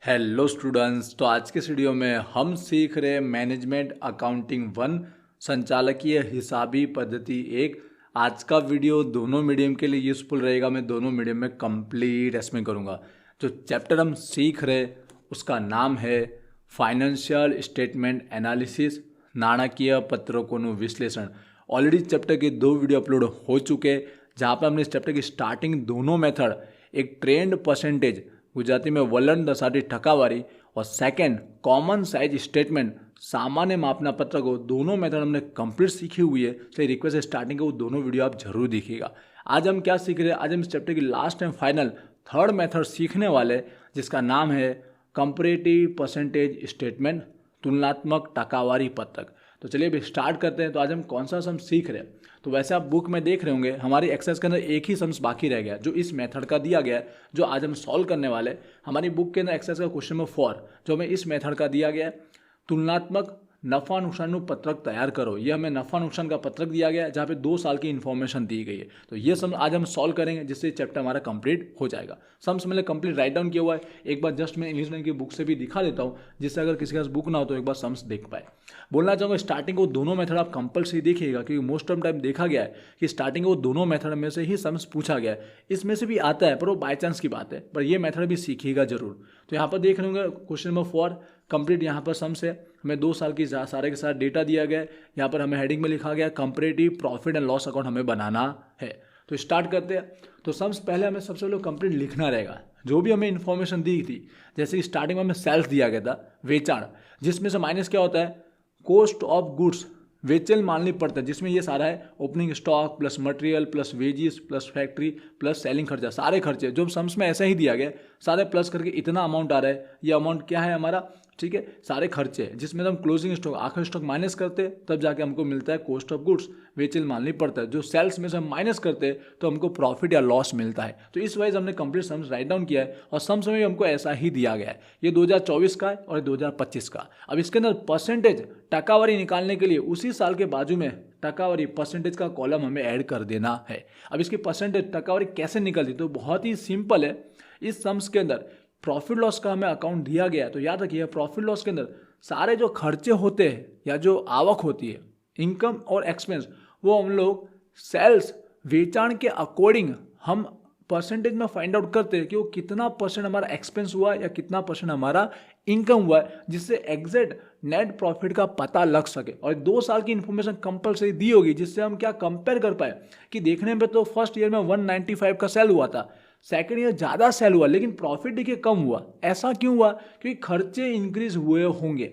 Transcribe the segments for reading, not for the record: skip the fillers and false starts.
Hello students, तो आज के इस वीडियो में हम सीख रहे हैं मैनेजमेंट अकाउंटिंग 1 संचालकीय हिसाबी पद्धति 1। आज का वीडियो दोनों मीडियम के लिए यूज़फुल रहेगा। मैं दोनों मीडियम में कंप्लीट एक्सप्लेन करूंगा। जो चैप्टर हम सीख रहे उसका नाम है फाइनेंशियल स्टेटमेंट एनालिसिस, नाणकीय पत्रकों विश्लेषण। ऑलरेडी चैप्टर के 2 वीडियो अपलोड हो चुके हैं, जहाँ पर हमने इस चैप्टर की स्टार्टिंग दोनों मेथड, एक ट्रेंड परसेंटेज गुजराती में वलन दसाटी टकावारी और सेकंड कॉमन साइज स्टेटमेंट सामान्य मापना पत्रक को, दोनों मेथड हमने कंप्लीट सीखी हुई है। इसलिए रिक्वेस्ट है स्टार्टिंग के वो दोनों वीडियो आप जरूर देखिएगा। आज हम क्या सीख रहे हैं? आज हम इस चैप्टर की last and final third method सीखने वाले, जिसका नाम है कंपैरेटिव परसेंटेज स्टेटमेंट, तुलनात्मक टकावारी पत्रक। तो चलिए अभी स्टार्ट करते हैं। तो आज हम कौन सा सम सीख रहे हैं? तो वैसे आप बुक में देख रहे होंगे हमारी एक्सरसाइज के अंदर एक ही सम्स बाकी रह गया जो इस मेथड का दिया गया है, जो आज हम सॉल्व करने वाले। हमारी बुक के अंदर एक्सरसाइज का क्वेश्चन नंबर 4 जो हमें इस मेथड का दिया गया है, तुलनात्मक नफा नुकसान पत्रक तैयार करो। ये हमें नफा नुकसान का पत्रक दिया गया है जहाँ पे 2 साल की इन्फॉर्मेशन दी गई है। तो ये सम आज हम सॉल्व करेंगे, जिससे चैप्टर हमारा कंप्लीट हो जाएगा। सम्स मैंने कंप्लीट राइट डाउन किया हुआ है। एक बार जस्ट मैं इंग्लिश मीडियम की बुक से भी दिखा देता हूँ, जिससे अगर किसी के पास बुक ना हो तो एक बार सम्स देख पाए। बोलना चाहूँगा स्टार्टिंग को दोनों मेथड आप कंपलसरी देखिएगा, क्योंकि मोस्ट ऑफ टाइम देखा गया है कि स्टार्टिंग को दोनों मेथड में से ही सम्स पूछा गया है। इसमें से भी आता है पर वो बाय चांस की बात है, पर ये मेथड भी सीखिएगा जरूर। तो यहाँ पर देख रहे होंगे क्वेश्चन नंबर 4 कंप्लीट। यहाँ पर सम्स है, हमें 2 साल की सारे के साथ डेटा दिया गया है। यहाँ पर हमें हेडिंग में लिखा गया comparative profit and loss account हमें बनाना है। तो स्टार्ट करते हैं। तो सम्स पहले हमें सबसे पहले कंप्लीट लिखना रहेगा, जो भी हमें इन्फॉर्मेशन दी थी। जैसे कि स्टार्टिंग में हमें सेल्स दिया गया था, वेचाण, जिसमें से माइनस क्या होता है, कॉस्ट ऑफ गुड्स, वेचल माननी पड़ता है, जिसमें ये सारा है opening stock plus material plus wages plus factory plus selling खर्चा, सारे खर्चे जो सम्स में ऐसा ही दिया गया, सारे प्लस करके इतना अमाउंट आ रहा है। ये अमाउंट क्या है हमारा? ठीक है, सारे खर्चे, जिसमें हम क्लोजिंग स्टॉक, आखिरी स्टॉक माइनस करते हैं, तब जाके हमको मिलता है कॉस्ट ऑफ गुड्स, वेचल माननी पड़ता है। जो सेल्स में से हम माइनस करते हैं तो हमको प्रॉफिट या लॉस मिलता है। तो इस वाइज हमने कंप्लीट सम्स राइट डाउन किया है, और सम्स में भी हमको ऐसा ही दिया गया है। ये 2024 का है और 2025 का। अब इसके अंदर परसेंटेज टकावारी निकालने के लिए उसी साल के बाजू में टकावारी परसेंटेज का कॉलम हमें ऐड कर देना है। अब इसकी परसेंटेज टकावारी कैसे निकलती? तो बहुत ही सिंपल है। इस सम्स के अंदर प्रॉफिट लॉस का हमें अकाउंट दिया गया है, तो याद रखिए प्रॉफिट लॉस के अंदर सारे जो खर्चे होते हैं या जो आवक होती है, इनकम और एक्सपेंस, वो हम लोग सेल्स वेचाण के अकॉर्डिंग हम परसेंटेज में फाइंड आउट करते हैं कि वो कितना परसेंट हमारा एक्सपेंस हुआ या कितना परसेंट हमारा इनकम हुआ है, जिससे एग्जैक्ट नेट प्रॉफिट का पता लग सके। और 2 साल की इंफॉर्मेशन कंपलसरी दी होगी, जिससे हम क्या कंपेयर कर पाए कि देखने में तो फर्स्ट ईयर में 195 का सेल हुआ था, सेकेंड ईयर ज़्यादा सेल हुआ, लेकिन प्रॉफिट देखिए कम हुआ। ऐसा क्यों हुआ? क्योंकि खर्चे इंक्रीज हुए होंगे।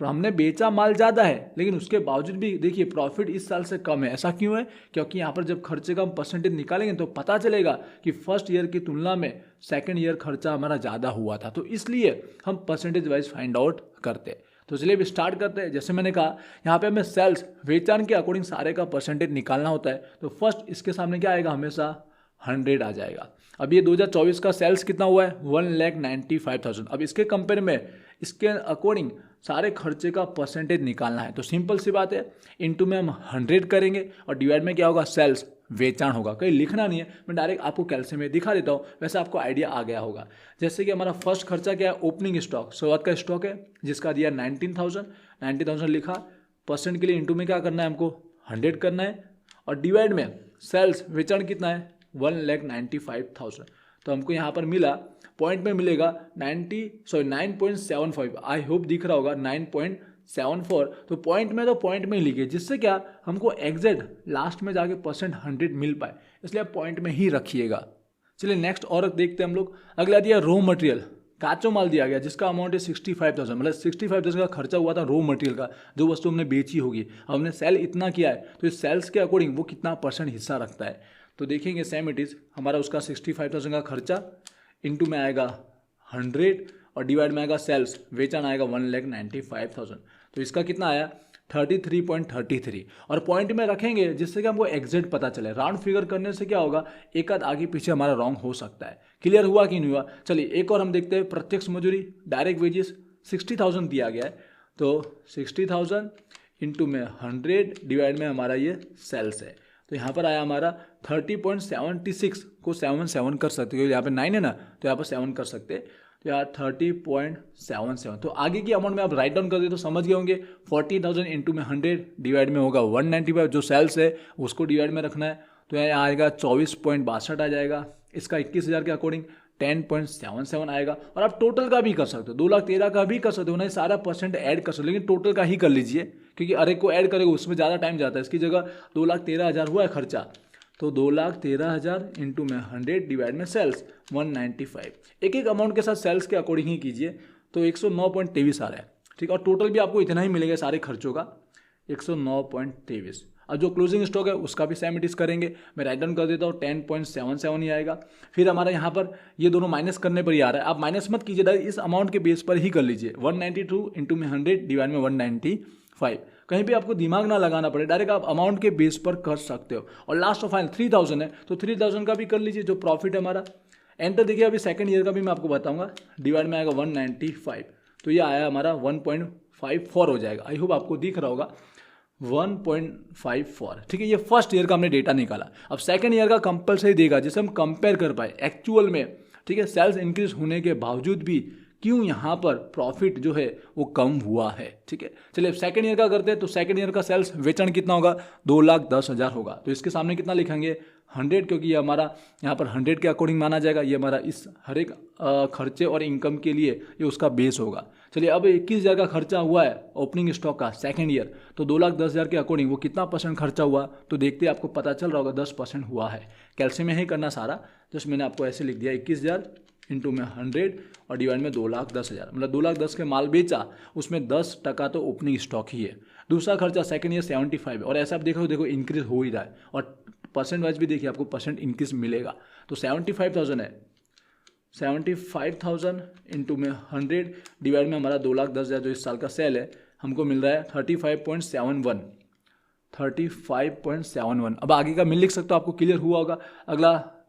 हमने बेचा माल ज़्यादा है, लेकिन उसके बावजूद भी देखिए प्रॉफिट इस साल से कम है। ऐसा क्यों है? क्योंकि यहाँ पर जब खर्चे का हम परसेंटेज निकालेंगे तो पता चलेगा कि फर्स्ट ईयर की तुलना में सेकेंड ईयर खर्चा हमारा ज़्यादा हुआ था। तो इसलिए हम परसेंटेज वाइज फाइंड आउट करते हैं। तो चलिए अभी स्टार्ट करते हैं। जैसे मैंने कहा, यहाँ पे हमें सेल्स वेचाण के अकॉर्डिंग सारे का परसेंटेज निकालना होता है। तो फर्स्ट इसके सामने क्या आएगा? हमेशा 100 आ जाएगा। अब ये 2024 का सेल्स कितना हुआ है? 1,95,000। अब इसके कंपेयर में इसके अकॉर्डिंग सारे खर्चे का परसेंटेज निकालना है। तो सिंपल सी बात है, इनटू में हम 100 करेंगे और डिवाइड में क्या होगा? सेल्स वेचाण होगा। कहीं लिखना नहीं है, मैं डायरेक्ट आपको कैलसी में दिखा देता हूँ, वैसे आपको आइडिया आ गया होगा। जैसे कि हमारा फर्स्ट खर्चा क्या है? ओपनिंग स्टॉक, शुरुआत का स्टॉक है, जिसका दिया 19,000 लिखा। परसेंट के लिए इंटू में क्या करना है? हमको 100 करना है, और डिवाइड में सेल्स वेचाण कितना है? 1,95,000। तो हमको यहाँ पर मिला, पॉइंट में मिलेगा 9.75। आई होप दिख रहा होगा 9.74। तो पॉइंट में ही लिखिए, जिससे क्या हमको एग्जैक्ट लास्ट में जाके परसेंट 100 मिल पाए, इसलिए आप पॉइंट में ही रखिएगा। चलिए नेक्स्ट और देखते हैं हम लोग। अगला दिया रॉ मटेरियल, काचो माल दिया गया, जिसका अमाउंट है 65,000। मतलब 65,000 का खर्चा हुआ था रॉ मटेरियल का, जो वस्तु हमने बेची होगी। हमने सेल इतना किया है, तो इस सेल्स के अकॉर्डिंग वो कितना परसेंट हिस्सा रखता है। तो देखेंगे सेम इट इज़, हमारा उसका 65,000 का खर्चा इनटू में आएगा 100 और डिवाइड में आएगा सेल्स वेचाण आएगा 1,95,000। तो इसका कितना आया? 33.33। और पॉइंट में रखेंगे, जिससे कि हमको एग्जैक्ट पता चले। राउंड फिगर करने से क्या होगा? एक आध आगे पीछे हमारा रॉन्ग हो सकता है। क्लियर हुआ कि नहीं हुआ? चलिए एक और हम देखते हैं। प्रत्यक्ष मजदूरी, डायरेक्ट वेजेस 60,000 दिया गया है, तो 60,000 इंटू में 100 डिवाइड में हमारा ये सेल्स है। तो यहाँ पर आया हमारा 30.76 को 7 कर सकते हो, यहाँ पे 9 है ना तो यहाँ पर 7 कर सकते हैं, तो यहाँ 30.77। तो आगे की अमाउंट में आप राइट डाउन कर दे तो समझ गए होंगे 40,000 इंटू में 100 डिवाइड में होगा 195, जो सेल्स है उसको डिवाइड में रखना है, तो यहाँ आएगा 24.62 आ जाएगा। इसका 21,000 के अकॉर्डिंग 10.77 आएगा। और आप टोटल का भी कर सकते हो, 2,13,000 का भी कर सकते हो, नहीं सारा परसेंट ऐड कर सकते हो, लेकिन टोटल का ही कर लीजिए क्योंकि अरे को ऐड करेगा उसमें ज़्यादा टाइम जाता है। इसकी जगह 2,13,000 हुआ है खर्चा, तो 2,13,000 इंटू में 100 डिवाइड में सेल्स 195। एक एक अमाउंट के साथ सेल्स के अकॉर्डिंग ही कीजिए, तो 109.23 आ रहा है, ठीक है। और टोटल भी आपको इतना ही मिलेगा सारे खर्चों का 109.23। अब जो क्लोजिंग स्टॉक है उसका भी सेम इट इज करेंगे, मैं राइट डाउन कर देता हूँ 10.77 ही आएगा। फिर हमारा यहाँ पर ये दोनों माइनस करने पर ही आ रहा है, आप माइनस मत कीजिए, डायरेक्ट इस अमाउंट के बेस पर ही कर लीजिए। 192 इंटू में 100 डिवाइड में 195, कहीं भी आपको दिमाग ना लगाना पड़े, डायरेक्ट आप अमाउंट के बेस पर कर सकते हो। और लास्ट ऑफ फाइनल 3,000 है तो 3,000 का भी कर लीजिए, जो प्रॉफिट है हमारा। एंटर देखिए, अभी सेकंड ईयर का भी मैं आपको बताऊंगा, डिवाइड में आएगा 195, तो ये आया हमारा 1.54 हो जाएगा। आई होप आपको दिख रहा होगा 1.54, ठीक है। ये फर्स्ट ईयर का हमने डेटा निकाला। अब सेकंड ईयर का कंपलसरी देगा जिससे हम कंपेयर कर पाए एक्चुअल में, ठीक है, सेल्स इंक्रीज होने के बावजूद भी क्यों यहाँ पर प्रॉफिट जो है वो कम हुआ है, ठीक है। चलिए सेकंड ईयर का करते हैं, तो सेकंड ईयर का सेल्स वेचन कितना होगा, 2,10,000 होगा, तो इसके सामने कितना लिखेंगे 100, क्योंकि ये हमारा यहाँ पर 100 के अकॉर्डिंग माना जाएगा, ये हमारा इस हर एक खर्चे और इनकम के लिए ये उसका बेस होगा। चलिए अब 21,000 का खर्चा हुआ है ओपनिंग स्टॉक का सेकंड ईयर, तो 2,10,000 के अकॉर्डिंग वो कितना परसेंट खर्चा हुआ, तो देखते आपको पता चल रहा होगा 10% हुआ है। कैल्शियम में ही करना सारा, जस्ट मैंने आपको ऐसे लिख दिया 21,000 इंटू में 100 और डिवाइड में 2,10,000, मतलब 2,10,000 के माल बेचा, उसमें 10% तो ओपनिंग स्टॉक ही है। दूसरा खर्चा सेकंड ईयर 75 है, और ऐसा आप देखो इंक्रीज हो ही रहा है, और परसेंट वाइज भी देखिए आपको परसेंट इंक्रीज मिलेगा। तो 75,000 है, 75,000 इंटू में 100 डिवाइड में हमारा 2,10,000 जो इस साल का सेल है हमको मिल रहा है 35.71। अब आगे का मैं लिख सकता हूँ, आपको क्लियर हुआ होगा।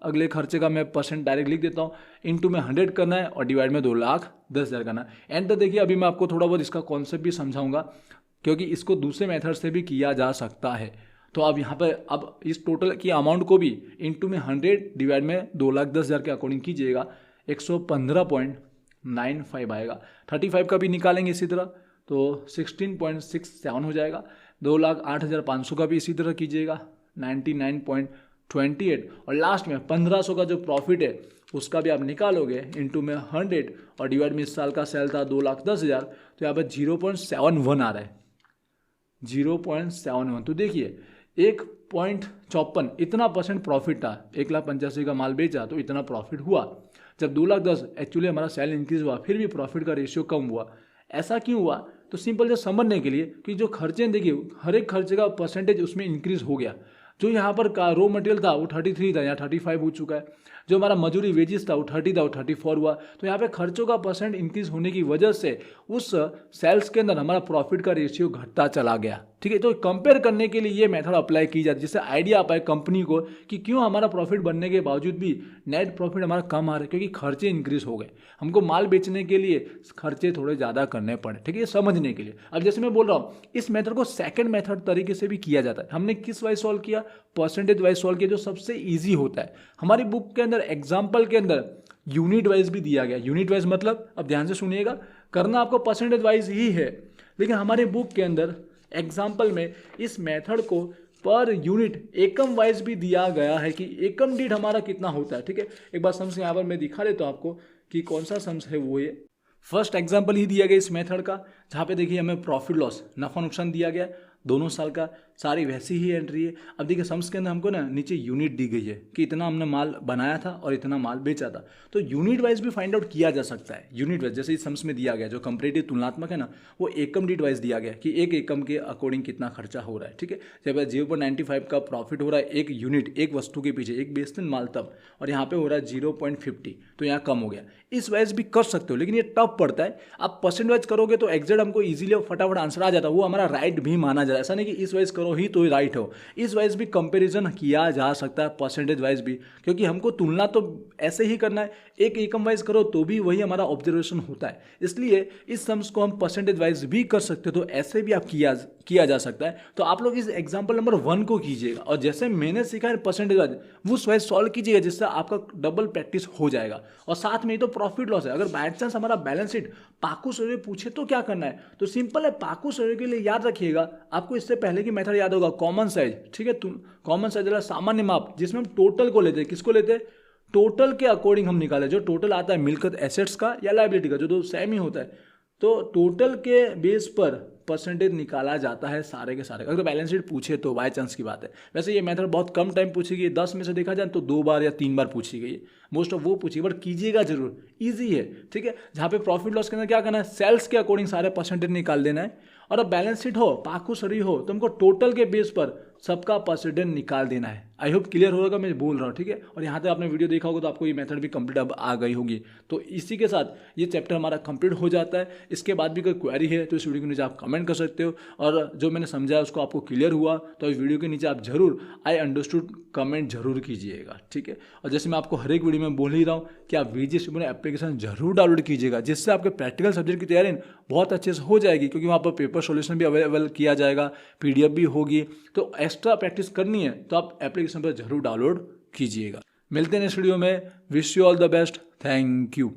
अगले खर्चे का मैं परसेंट डायरेक्ट लिख देता हूँ, इंटू में 100 करना है और डिवाइड में 2,10,000 करना है। एंड तो देखिए अभी मैं आपको थोड़ा बहुत इसका कॉन्सेप्ट भी समझाऊंगा, क्योंकि इसको दूसरे मेथड से भी किया जा सकता है। तो अब यहाँ पर अब इस टोटल की अमाउंट को भी इंटू में 100 डिवाइड में 2,10,000 के अकॉर्डिंग कीजिएगा, 115.95 आएगा। 35 का भी निकालेंगे इसी तरह, तो 16.67 हो जाएगा। 2,08,500 का भी इसी तरह कीजिएगा, 99.28। और लास्ट में 1,500 का जो प्रॉफिट है उसका भी आप निकालोगे इंटू में 100 और डिवाइड में इस साल का सेल था 2,10,000, तो यहाँ पर 0.71 आ रहा है, 0.71। तो देखिए 1.54 इतना परसेंट प्रॉफिट था, 1,85,000 का माल बेचा तो इतना प्रॉफिट हुआ। जब 2,10,000 एक्चुअली हमारा सेल इंक्रीज हुआ, फिर भी प्रॉफिट का रेशियो कम हुआ। ऐसा क्यों हुआ, तो सिंपल जस्ट समझने के लिए कि जो खर्चे देखिए हर एक खर्चे का परसेंटेज उसमें इंक्रीज हो गया। जो यहाँ पर का रॉ मटेरियल था वो 33 था, यहाँ 35 हो चुका है। जो हमारा मजूरी वेजेस था वो 30 था, वो 34 हुआ। तो यहाँ पे खर्चों का परसेंट इंक्रीज होने की वजह से उस सेल्स के अंदर हमारा प्रॉफिट का रेशियो घटता चला गया, ठीक है। तो कंपेयर करने के लिए ये मेथड अप्लाई की जाती है, जिससे आइडिया आ पाए कंपनी को कि क्यों हमारा प्रॉफिट बनने के बावजूद भी नेट प्रॉफिट हमारा कम आ रहा है, क्योंकि खर्चे इंक्रीज हो गए। हमको माल बेचने के लिए खर्चे थोड़े ज़्यादा करने पड़े, ठीक है, ये समझने के लिए। अब जैसे मैं बोल रहा हूँ इस मेथड को सेकंड मेथड तरीके से भी किया जाता है। हमने किस वाइज सॉल्व किया, परसेंटेज वाइज सॉल्व किया, जो सबसे ईजी होता है। हमारी बुक के अंदर एग्जाम्पल के अंदर यूनिट वाइज भी दिया गया। यूनिट वाइज मतलब अब ध्यान से सुनिएगा, करना आपको परसेंटेज वाइज ही है, लेकिन हमारे बुक के अंदर एग्जाम्पल में इस मेथड को पर यूनिट एकम वाइज भी दिया गया है कि एकम दीठ हमारा कितना होता है, ठीक है। एक बार सम्स यहाँ पर मैं दिखा देता हूँ आपको कि कौन सा सम्स है वो ये फर्स्ट एग्जाम्पल ही दिया गया इस मेथड का, जहाँ पे देखिए हमें प्रॉफिट लॉस नफा नुकसान दिया गया दोनों साल का, सारी वैसी ही एंट्री है। अब देखिए सम्स के अंदर हमको ना नीचे यूनिट दी गई है कि इतना हमने माल बनाया था और इतना माल बेचा था, तो यूनिट वाइज भी फाइंड आउट किया जा सकता है। यूनिट वाइज जैसे इस सम्स में दिया गया जो कंपैरेटिव तुलनात्मक है ना, वो एकम दीठ वाइज दिया गया कि एक एकम के अकॉर्डिंग कितना खर्चा हो रहा है, ठीक है। जब 0.95 का प्रॉफिट हो रहा है एक यूनिट एक वस्तु के पीछे, एक बेचते माल तब, और यहाँ पे हो रहा है 0.50, तो यहाँ कम हो गया। इस वाइज भी कर सकते हो, लेकिन ये टफ पड़ता है। आप परसेंट वाइज करोगे तो एग्जैक्ट हमको इजीली फटाफट आंसर आ जाता है, वो हमारा राइट भी माना जाता है। ऐसा नहीं कि इस वाइज करो हो ही तो राइट हो, इस वाइज भी कंपैरिजन किया जा सकता है, परसेंटेज वाइज भी, क्योंकि हमको तुलना तो ऐसे ही करना है, एक एकम वाइज करो तो भी वही हमारा ऑब्जर्वेशन होता है, इसलिए इस सम्स को हम परसेंटेज वाइज भी कर सकते हो, तो ऐसे भी आप किया जा सकता है। तो आप लोग इस एग्जाम्पल नंबर 1 को कीजिएगा और जैसे मैंने सीखा है परसेंटेज वाइज वो वाइज सॉल्व कीजिएगा, जिससे आपका डबल प्रैक्टिस हो जाएगा। और साथ में ही तो प्रॉफिट लॉस है, अगर बाय चांस हमारा बैलेंस शीट पाकू सर्वे पूछे तो क्या करना है, तो सिंपल है, पाकू सर्वे के लिए याद रखिएगा आपको इससे पहले की मेथड याद होगा, कॉमन साइज, ठीक है, कॉमन साइज वाला सामान्य माप, जिसमें हम टोटल को लेते हैं, किसको लेते हैं, टोटल के अकॉर्डिंग हम निकाले, जो टोटल आता है मिलकत एसेट्स का या लायबिलिटी का, जो दो सेम ही होता है, तो टोटल के बेस पर परसेंटेज निकाला जाता है सारे के सारे, अगर बैलेंस शीट पूछे तो, बाय चांस की बात है। वैसे ये मेथड बहुत कम टाइम पूछी गई है, 10 में से देखा जाए तो 2 बार या 3 बार पूछी गई है, मोस्ट ऑफ वो पूछी, बट कीजिएगा जरूर, इजी है, ठीक है। जहाँ पे प्रॉफिट लॉस के अंदर क्या करना है, सेल्स के अकॉर्डिंग सारे परसेंटेज निकाल देना है, और अब बैलेंस शीट हो, पाकू सरी हो, तो हमको टोटल के बेस पर सबका परसेंटेज निकाल देना है। आई होप क्लियर होगा मैं बोल रहा हूँ, ठीक है। और यहाँ तक आपने वीडियो देखा होगा तो आपको ये मेथड भी कंप्लीट अब आ गई होगी। तो इसी के साथ ये चैप्टर हमारा कंप्लीट हो जाता है। इसके बाद भी कोई क्वेरी है तो इस वीडियो के नीचे आप कमेंट कर सकते हो, और जो मैंने समझाया उसको आपको क्लियर हुआ तो इस वीडियो के नीचे आप जरूर आई अंडरस्टूड कमेंट जरूर कीजिएगा, ठीक है। और जैसे मैं आपको हर एक वीडियो में बोल ही रहा हूँ कि आप VGS ट्यूटोरियल एप्लीकेशन जरूर डाउनलोड कीजिएगा, जिससे आपके प्रैक्टिकल सब्जेक्ट की तैयारी बहुत अच्छे से हो जाएगी, क्योंकि वहाँ पर पेपर सॉल्यूशन भी अवेलेबल किया जाएगा, PDF भी होगी, तो एक्स्ट्रा प्रैक्टिस करनी है तो आप एप्लीकेशन पर जरूर डाउनलोड कीजिएगा। मिलते हैं नेक्स्ट वीडियो में, wish you all the best, thank you.